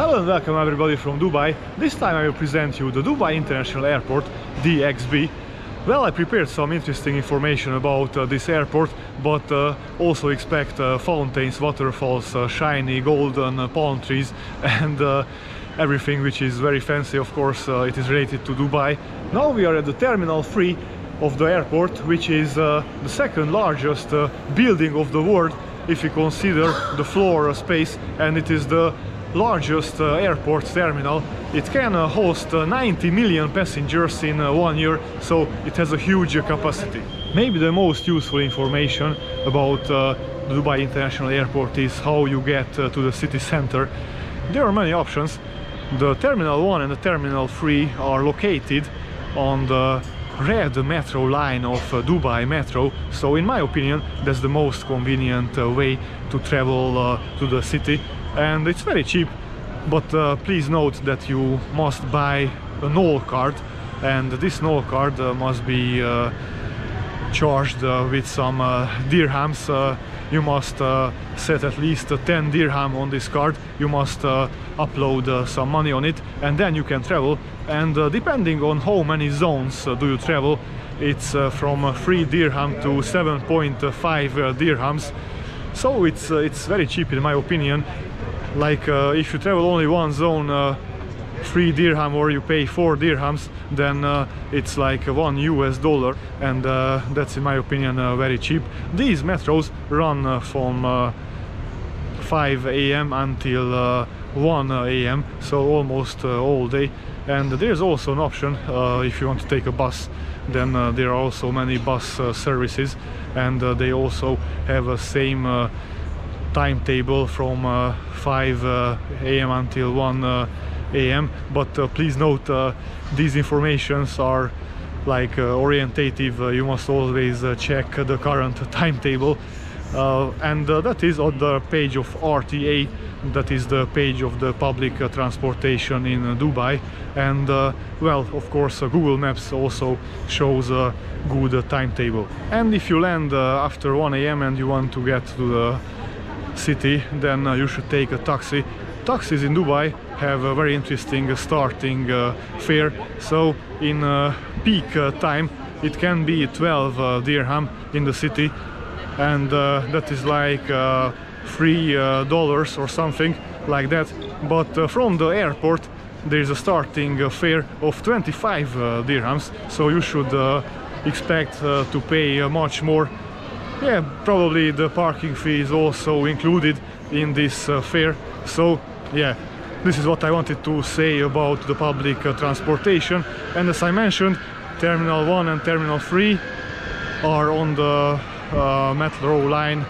Hello and welcome everybody from Dubai. This time I will present you the Dubai International Airport, DXB. Well, I prepared some interesting information about this airport, but also expect fountains, waterfalls, shiny golden palm trees and everything which is very fancy. Of course, it is related to Dubai. Now we are at the Terminal 3 of the airport, which is the second largest building of the world if you consider the floor space, and it is the largest airport terminal. It can host 90 million passengers in 1 year, so it has a huge capacity. Maybe the most useful information about the Dubai International Airport is how you get to the city center. There are many options. The Terminal 1 and the Terminal 3 are located on the red metro line of Dubai Metro, so in my opinion that's the most convenient way to travel to the city, and it's very cheap. But please note that you must buy a NOL card, and this NOL card must be charged with some dirhams. You must set at least 10 dirham on this card. You must upload some money on it, and then you can travel. And depending on how many zones do you travel, it's from 3 dirham to 7.5 dirhams. So it's very cheap in my opinion. Like if you travel only one zone, 3 dirham, or you pay 4 dirhams, then it's like $1 US, and that's in my opinion very cheap. These metros run from 5 AM until 1 AM, so almost all day. And there's also an option if you want to take a bus, then there are also many bus services, and they also have a same timetable from 5 AM until 1 AM. But please note, these informations are like orientative. You must always check the current timetable, and that is on the page of RTA. That is the page of the public transportation in Dubai. And well, of course, Google Maps also shows a good timetable. And if you land after 1 AM and you want to get to the city, then you should take a taxi. Taxis in Dubai have a very interesting starting fare. So in peak time it can be 12 dirham in the city, and that is like $3 or something like that. But from the airport there is a starting fare of 25 dirhams, so you should expect to pay much more. Yeah, probably the parking fee is also included in this fare. So yeah, this is what I wanted to say about the public transportation. And as I mentioned, Terminal 1 and Terminal 3 are on the metro line,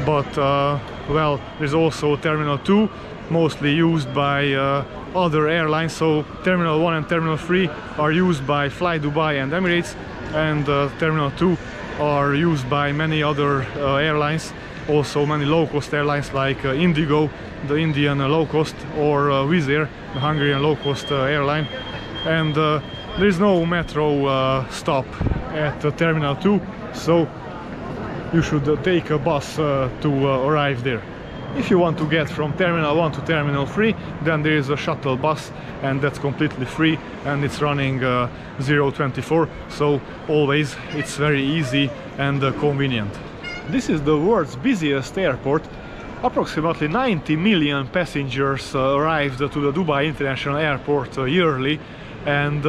but well, there's also Terminal 2, mostly used by other airlines. So Terminal 1 and Terminal 3 are used by Fly Dubai and Emirates, and Terminal 2 are used by many other airlines, also many low-cost airlines like Indigo, the Indian low-cost, or Wizz Air, the Hungarian low-cost airline. And there is no metro stop at Terminal 2, so you should take a bus to arrive there. If you want to get from Terminal 1 to Terminal 3, then there is a shuttle bus, and that's completely free, and it's running 024, so always it's very easy and convenient. This is the world's busiest airport. Approximately 90 million passengers arrived to the Dubai International Airport yearly, and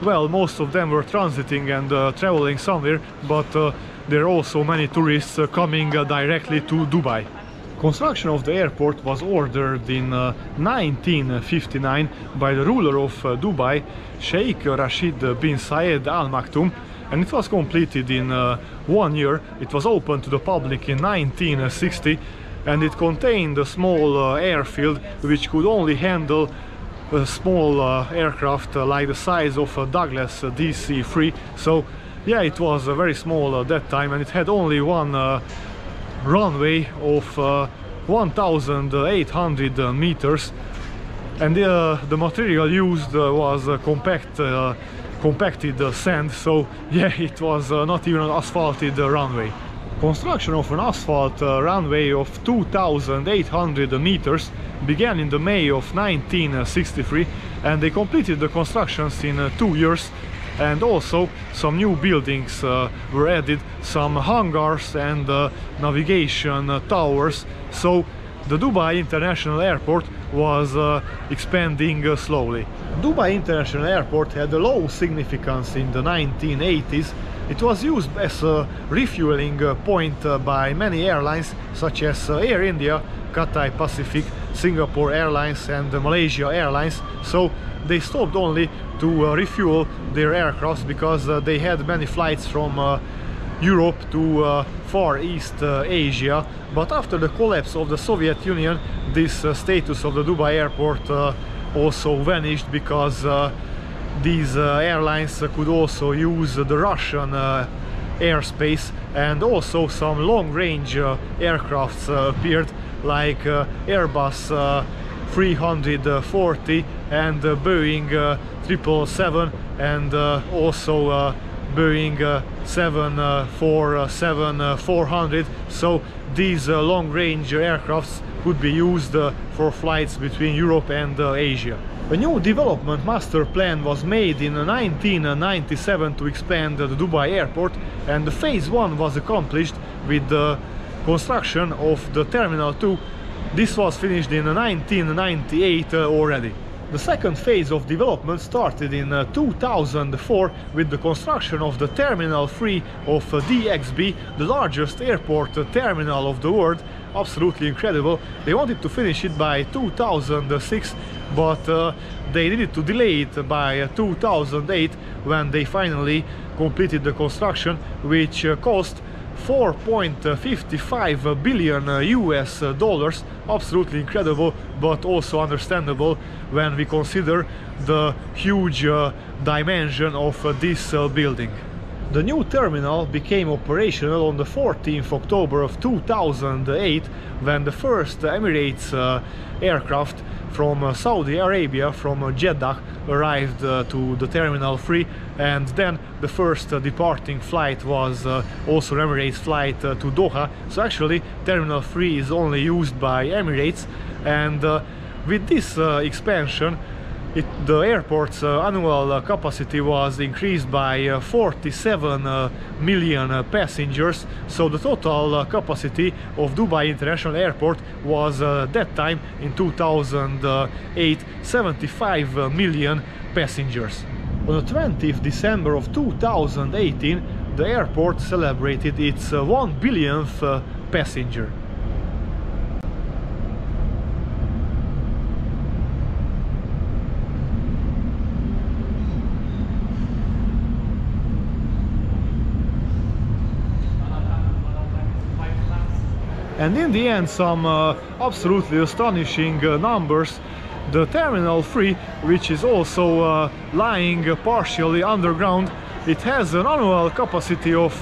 well, most of them were transiting and traveling somewhere, but there are also many tourists coming directly to Dubai. Construction of the airport was ordered in 1959 by the ruler of Dubai, Sheikh Rashid bin Zayed Al Maktoum, and it was completed in 1 year. It was opened to the public in 1960, and it contained a small airfield which could only handle a small aircraft like the size of a Douglas DC-3. So yeah, it was very small at that time, and it had only one runway of 1,800 meters, and the material used was compacted sand, so yeah, it was not even an asphalted runway. Construction of an asphalt runway of 2,800 meters began in the May of 1963, and they completed the constructions in 2 years. And also some new buildings were added, some hangars and navigation towers. So the Dubai International Airport was expanding slowly. Dubai International Airport had a low significance in the 1980s. It was used as a refueling point by many airlines such as Air India, Cathay Pacific, Singapore Airlines and Malaysia Airlines. So they stopped only to refuel their aircraft because they had many flights from Europe to Far East Asia. But after the collapse of the Soviet Union, this status of the Dubai airport also vanished, because these airlines could also use the Russian airspace, and also some long-range aircrafts appeared, like Airbus 340 and Boeing 777, and also Boeing 747-400. So these long-range aircrafts could be used for flights between Europe and Asia. A new development master plan was made in 1997 to expand the Dubai airport, and phase 1 was accomplished with the construction of the Terminal 2. This was finished in 1998 already. The second phase of development started in 2004 with the construction of the Terminal 3 of DXB, the largest airport terminal of the world. Absolutely incredible. They wanted to finish it by 2006, but they needed to delay it by 2008, when they finally completed the construction, which cost 4.55 billion US dollars. Absolutely incredible, but also understandable when we consider the huge dimension of this building. The new terminal became operational on the 14th October of 2008, when the first Emirates aircraft from Saudi Arabia, from Jeddah, arrived to the Terminal 3, and then the first departing flight was also an Emirates flight to Doha. So actually Terminal 3 is only used by Emirates, and with this expansion, the airport's annual capacity was increased by 47 million passengers. So the total capacity of Dubai International Airport was that time in 2008 75 million passengers. On the 20th December of 2018, the airport celebrated its 1 billionth passenger. And in the end, some absolutely astonishing numbers. The Terminal 3, which is also lying partially underground, it has an annual capacity of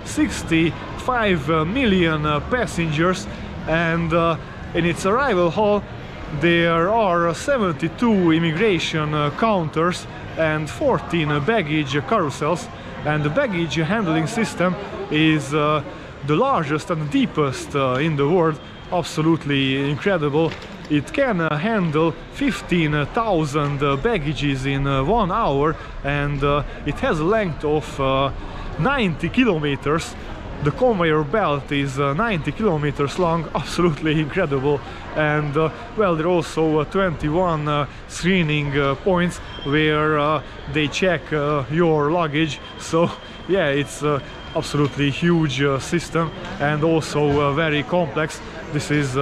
65 million passengers, and in its arrival hall there are 72 immigration counters and 14 baggage carousels, and the baggage handling system is the largest and deepest in the world. Absolutely incredible. It can handle 15,000 baggages in 1 hour, and it has a length of 90 kilometers. The conveyor belt is 90 kilometers long. Absolutely incredible. And well, there are also 21 screening points where they check your luggage. So yeah, it's absolutely huge system, and also very complex. This is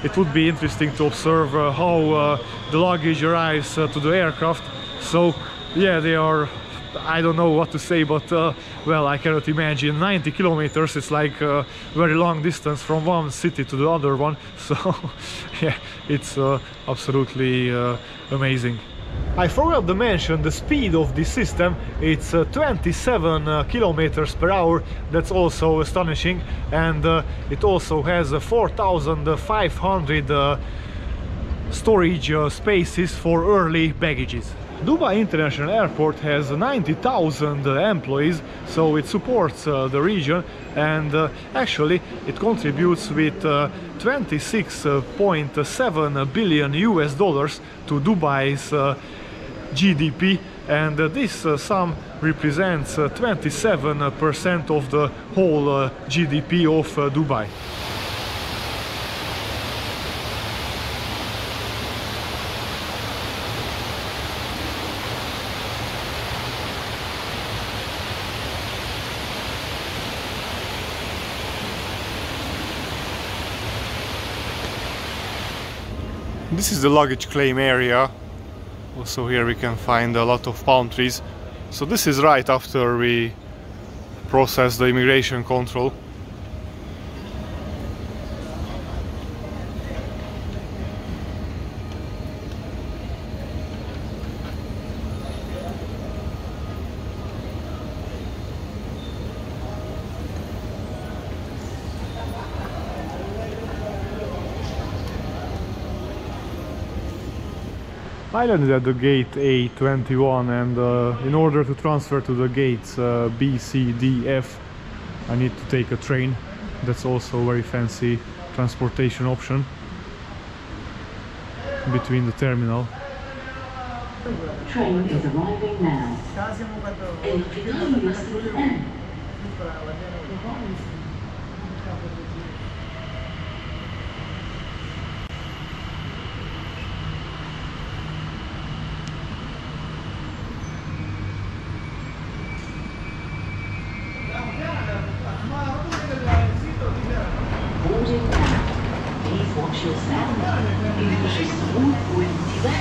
it would be interesting to observe how the luggage arrives to the aircraft. So yeah, they are, I don't know what to say, but well, I cannot imagine 90 kilometers. It's like a very long distance from one city to the other one. So yeah, it's absolutely amazing. I forgot to mention the speed of this system. It's 27 kilometers per hour. That's also astonishing, and it also has 4,500 storage spaces for early baggages. Dubai International Airport has 90,000 employees, so it supports the region, and actually it contributes with 26.7 billion US dollars to Dubai's GDP, and this sum represents 27% of the whole GDP of Dubai. This is the luggage claim area. Also here we can find a lot of palm trees. So this is right after we process the immigration control. I landed at the gate A21, and in order to transfer to the gates B, C, D, F, I need to take a train. That's also a very fancy transportation option between the terminal. Train is arriving now. El final N. Boarding now. Please watch your step. يجب الصعود والانتباه لخطوات.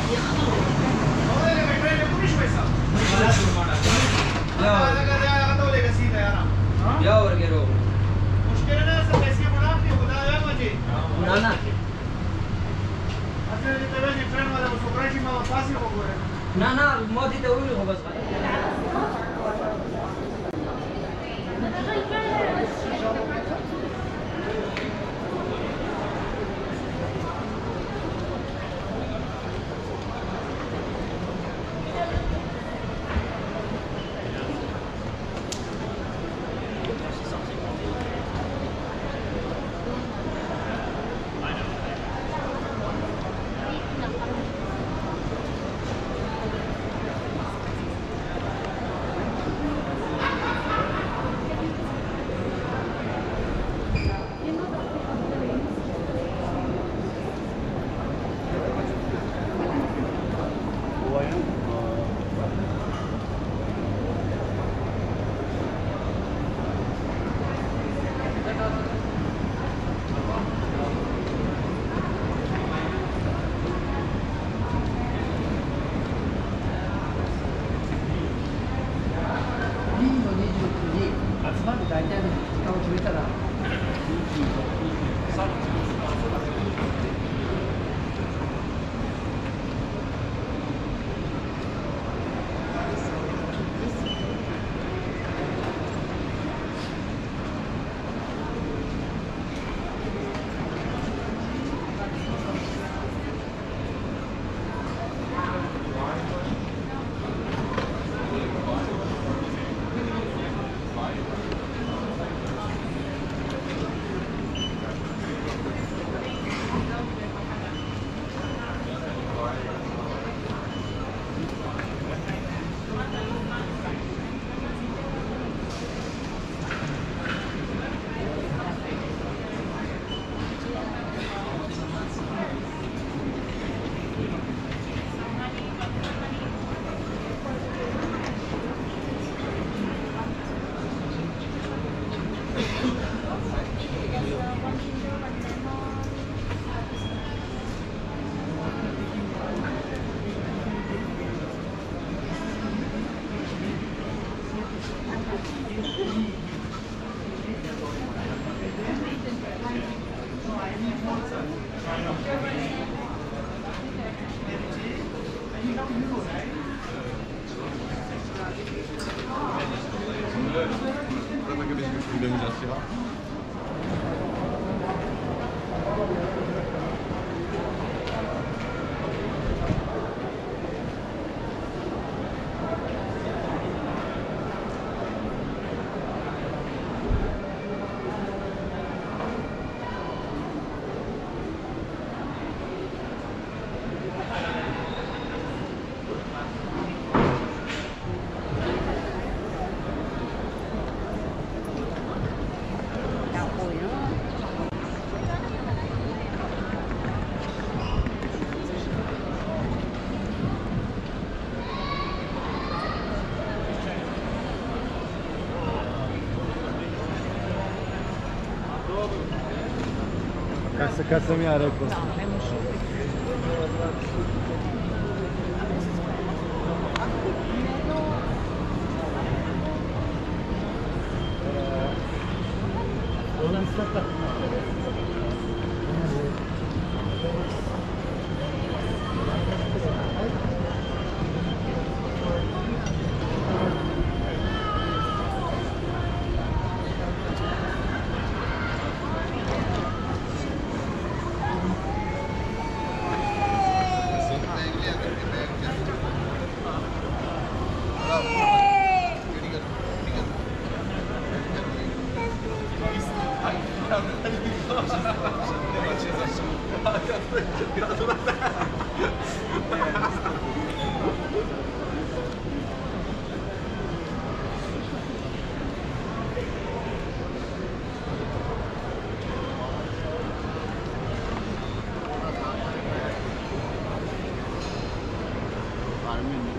Kad sam ja rekao. Ne može.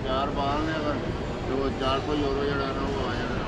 चार बाल ने अगर जो 400 euro जड़ा ना वो आ जाना।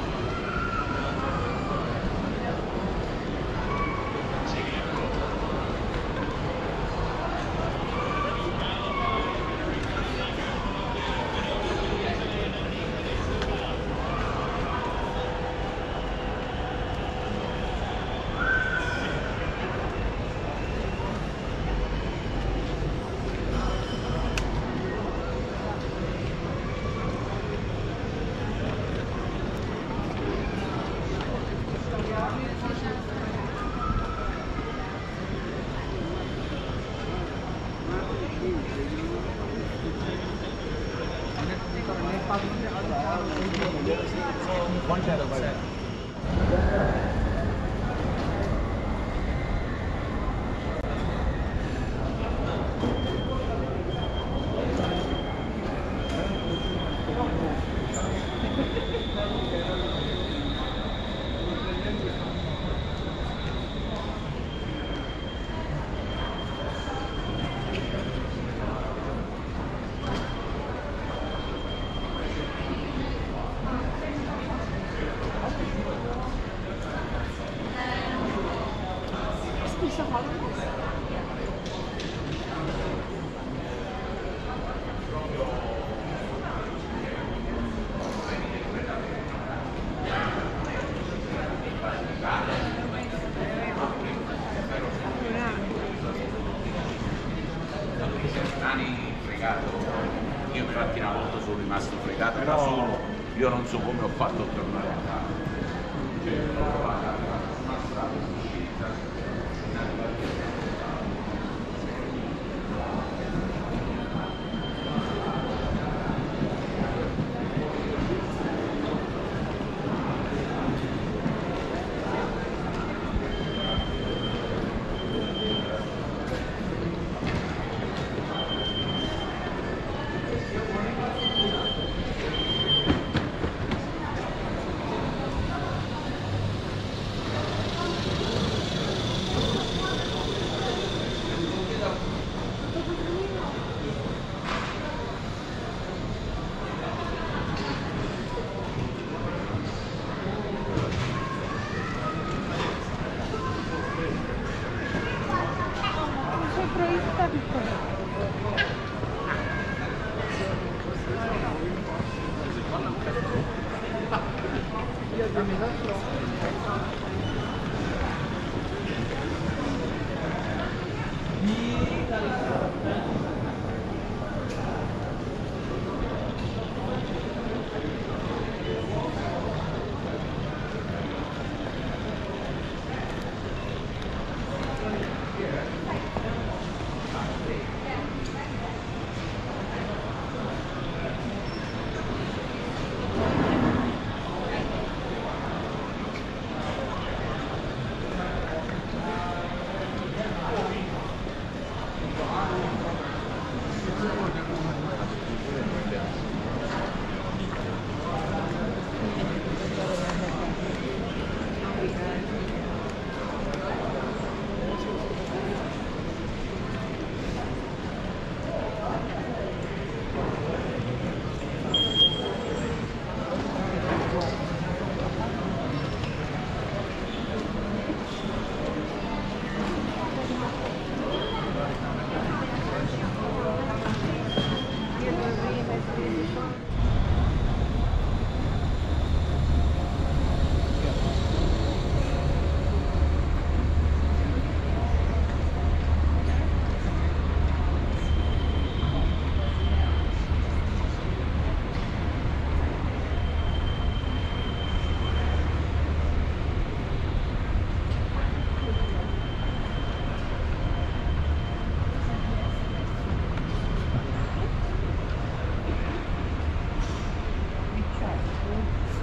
Io infatti una volta sono rimasto fregato da solo, io non so come ho fatto a tornare a casa.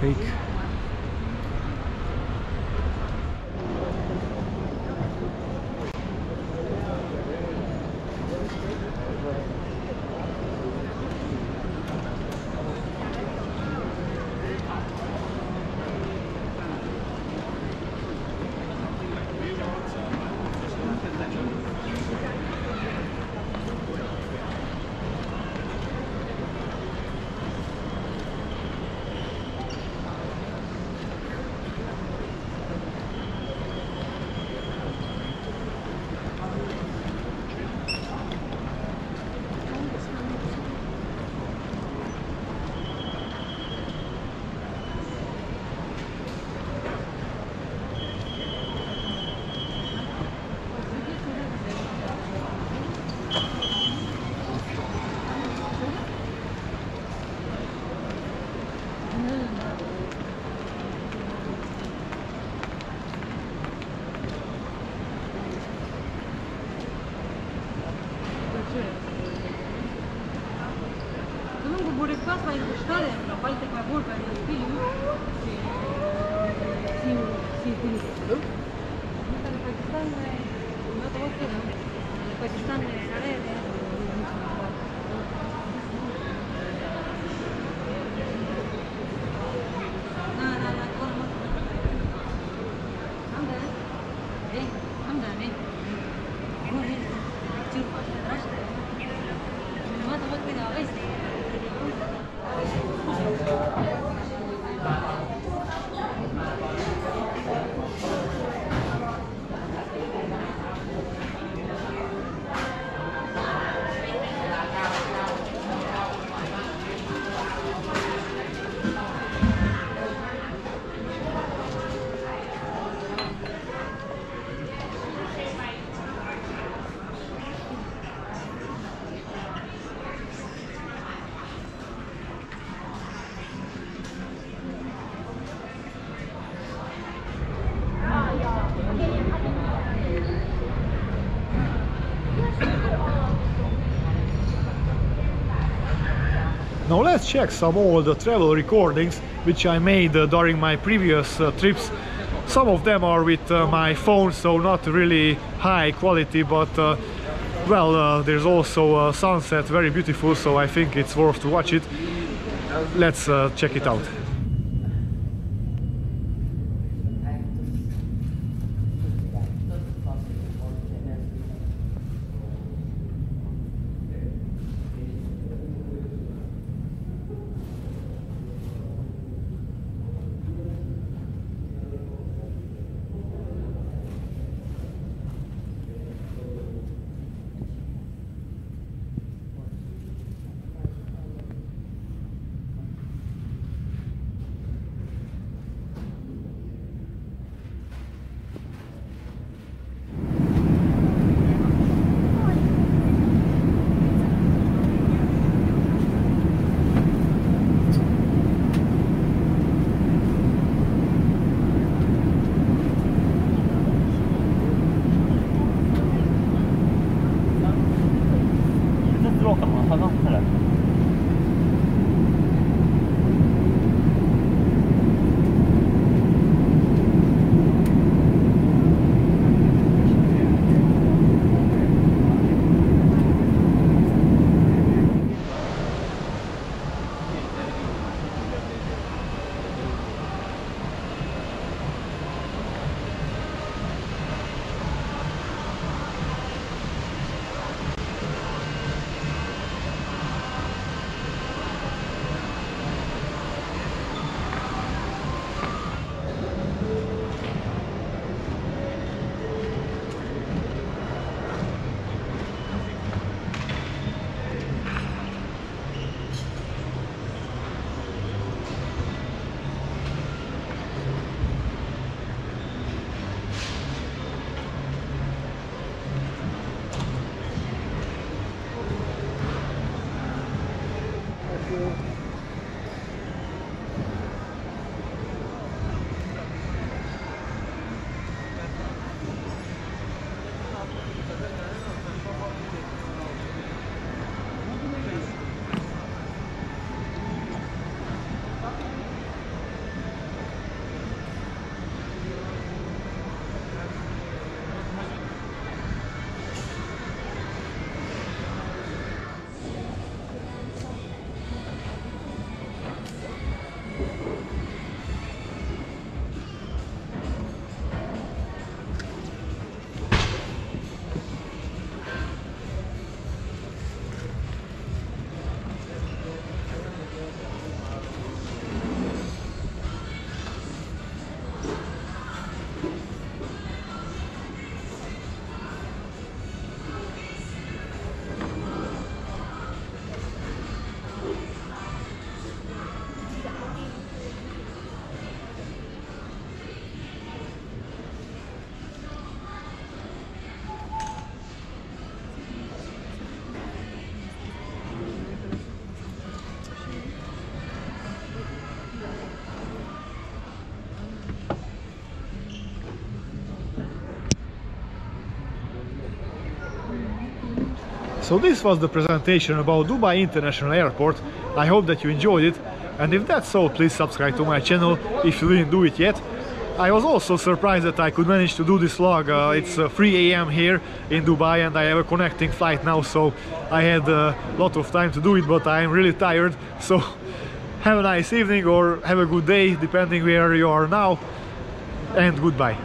fake. Now let's check some old travel recordings which I made during my previous trips. Some of them are with my phone, so not really high quality, but well, there's also a sunset, very beautiful, so I think it's worth to watch it. Let's check it out. So this was the presentation about Dubai International Airport. I hope that you enjoyed it, and if that's so, please subscribe to my channel if you didn't do it yet. I was also surprised that I could manage to do this vlog. It's 3 AM here in Dubai and I have a connecting flight now, so I had a lot of time to do it, but I'm really tired. So have a nice evening or have a good day, depending where you are now, and goodbye.